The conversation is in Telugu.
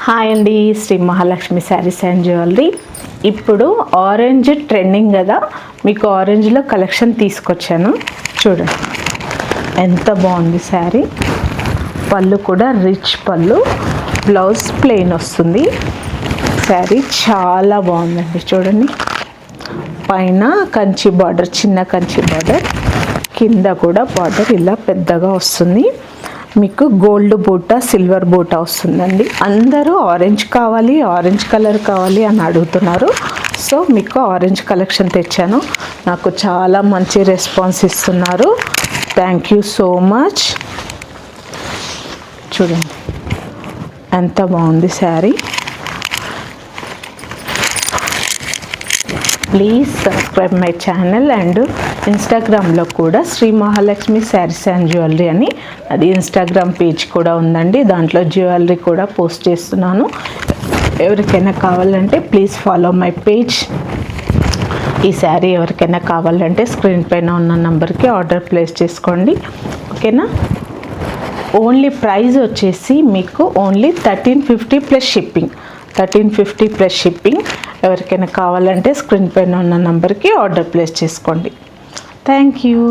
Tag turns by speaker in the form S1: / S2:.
S1: హాయ్ అండి, శ్రీ మహాలక్ష్మి శారీస్ అండ్ జ్యువెలరీ. ఇప్పుడు ఆరెంజ్ ట్రెండింగ్ కదా, మీకు ఆరెంజ్లో కలెక్షన్ తీసుకొచ్చాను. చూడండి ఎంత బాగుంది శారీ. పళ్ళు కూడా రిచ్ పళ్ళు, బ్లౌజ్ ప్లెయిన్ వస్తుంది. శారీ చాలా బాగుందండి. చూడండి, పైన కంచి బార్డర్, చిన్న కంచి బార్డర్, కింద కూడా బార్డర్ ఇలా పెద్దగా వస్తుంది. మీకు గోల్డ్ బూటా, సిల్వర్ బూటా వస్తుందండి. అందరూ ఆరెంజ్ కావాలి, ఆరెంజ్ కలర్ కావాలి అని అడుగుతున్నారు. సో మీకు ఆరెంజ్ కలెక్షన్ తెచ్చాను. నాకు చాలా మంచి రెస్పాన్స్ ఇస్తున్నారు. Thank you so much. చూడండి ఎంత బాగుంది sari. Please subscribe my channel. And ఇన్స్టాగ్రామ్లో కూడా శ్రీ మహాలక్ష్మి శారీస్ అండ్ జ్యువెలరీ అని అది ఇన్స్టాగ్రామ్ పేజ్ కూడా ఉందండి. దాంట్లో జ్యువెలరీ కూడా పోస్ట్ చేస్తున్నాను. ఎవరికైనా కావాలంటే ప్లీజ్ ఫాలో మై పేజ్. ఈ శారీ ఎవరికైనా కావాలంటే స్క్రీన్ పైన ఉన్న నెంబర్కి ఆర్డర్ ప్లేస్ చేసుకోండి, ఓకేనా. ఓన్లీ ప్రైస్ వచ్చేసి మీకు only 1350 plus shipping. 1350 plus shipping. ఎవరికైనా కావాలంటే స్క్రీన్ పైన ఉన్న నెంబర్కి ఆర్డర్ ప్లేస్ చేసుకోండి. Thank you.